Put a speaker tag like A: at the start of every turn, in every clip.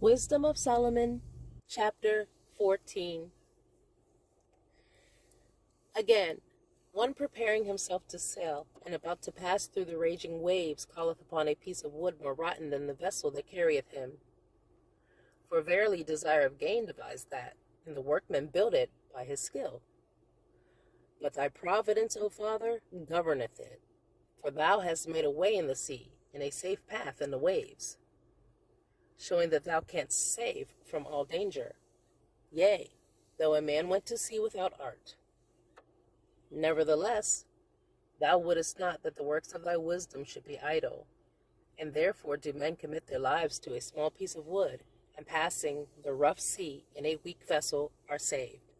A: Wisdom of Solomon, chapter 14. Again, one preparing himself to sail, and about to pass through the raging waves, calleth upon a piece of wood more rotten than the vessel that carrieth him. For verily desire of gain devised that, and the workman built it by his skill. But thy providence, O Father, governeth it, for thou hast made a way in the sea, and a safe path in the waves, showing that thou canst save from all danger. Yea, though a man went to sea without art. Nevertheless, thou wouldest not that the works of thy wisdom should be idle, and therefore do men commit their lives to a small piece of wood, and passing the rough sea in a weak vessel are saved.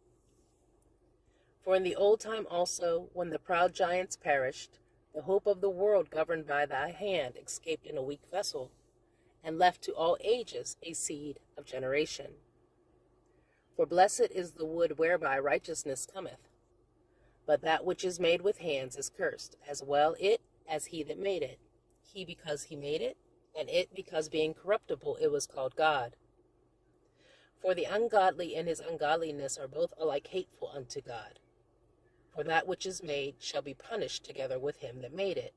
A: For in the old time also, when the proud giants perished, the hope of the world governed by thy hand escaped in a weak vessel, and left to all ages a seed of generation. For blessed is the wood whereby righteousness cometh, but that which is made with hands is cursed, as well it as he that made it. He because he made it, and it because being corruptible it was called God. For the ungodly in his ungodliness are both alike hateful unto God. For that which is made shall be punished together with him that made it.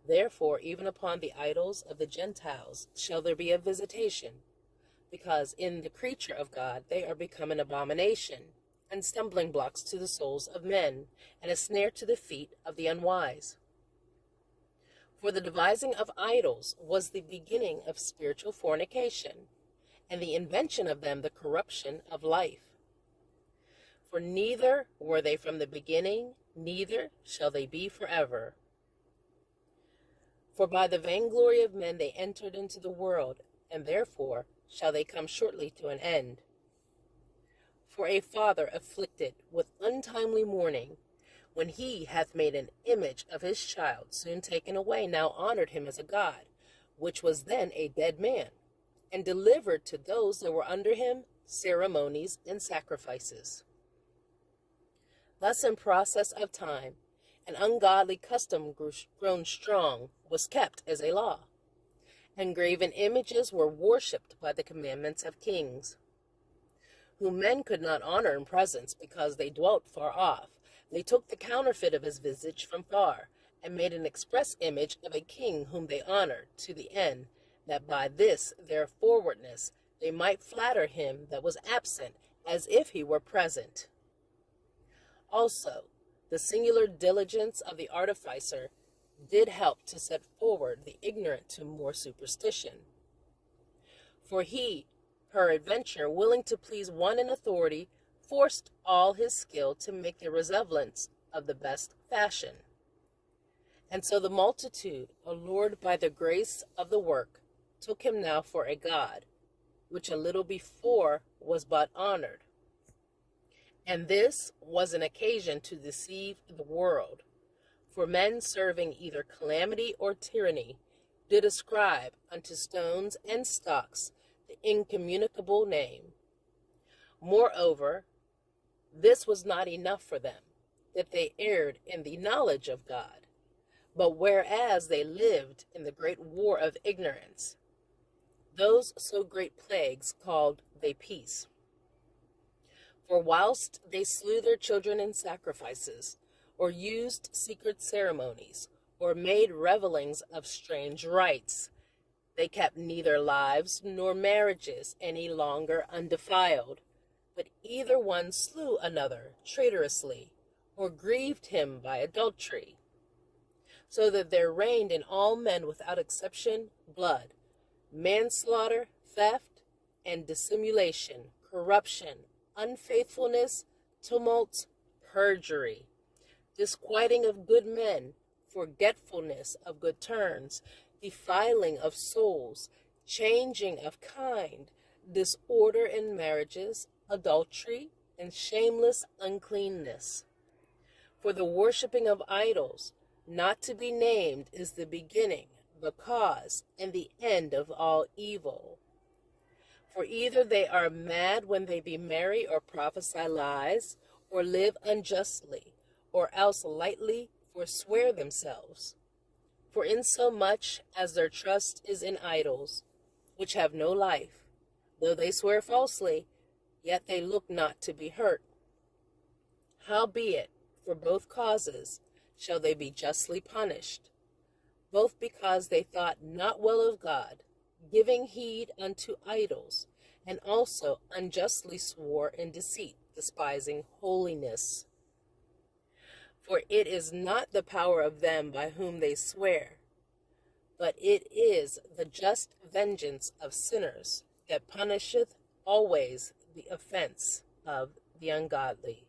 A: Therefore, even upon the idols of the Gentiles shall there be a visitation, because in the creature of God they are become an abomination, and stumbling blocks to the souls of men, and a snare to the feet of the unwise. For the devising of idols was the beginning of spiritual fornication, and the invention of them the corruption of life. For neither were they from the beginning, neither shall they be forever. For by the vainglory of men they entered into the world, and therefore shall they come shortly to an end. For a father afflicted with untimely mourning, when he hath made an image of his child soon taken away, now honored him as a god, which was then a dead man, and delivered to those that were under him ceremonies and sacrifices. Thus in process of time, an ungodly custom grown strong was kept as a law, and graven images were worshipped by the commandments of kings, whom men could not honor in presence because they dwelt far off. They took the counterfeit of his visage from far, and made an express image of a king whom they honored, to the end that by this their forwardness they might flatter him that was absent, as if he were present. Also, the singular diligence of the artificer did help to set forward the ignorant to more superstition. For he, peradventure, willing to please one in authority, forced all his skill to make the resemblance of the best fashion. And so the multitude, allured by the grace of the work, took him now for a god, which a little before was but honored. And this was an occasion to deceive the world. For men serving either calamity or tyranny did ascribe unto stones and stocks the incommunicable name. Moreover, this was not enough for them, that they erred in the knowledge of God, but whereas they lived in the great war of ignorance, those so great plagues called they peace. For whilst they slew their children in sacrifices, or used secret ceremonies, or made revelings of strange rites, they kept neither lives nor marriages any longer undefiled, but either one slew another traitorously, or grieved him by adultery. So that there reigned in all men without exception blood, manslaughter, theft, and dissimulation, corruption, unfaithfulness, tumults, perjury, disquieting of good men, forgetfulness of good turns, defiling of souls, changing of kind, disorder in marriages, adultery, and shameless uncleanness. For the worshipping of idols, not to be named, is the beginning, the cause, and the end of all evil. For either they are mad when they be merry, or prophesy lies, or live unjustly, or else lightly forswear themselves. For insomuch as their trust is in idols, which have no life. Though they swear falsely, yet they look not to be hurt. Howbeit, for both causes shall they be justly punished, both because they thought not well of God, giving heed unto idols, and also unjustly swore in deceit, despising holiness. For it is not the power of them by whom they swear, but it is the just vengeance of sinners that punisheth always the offense of the ungodly.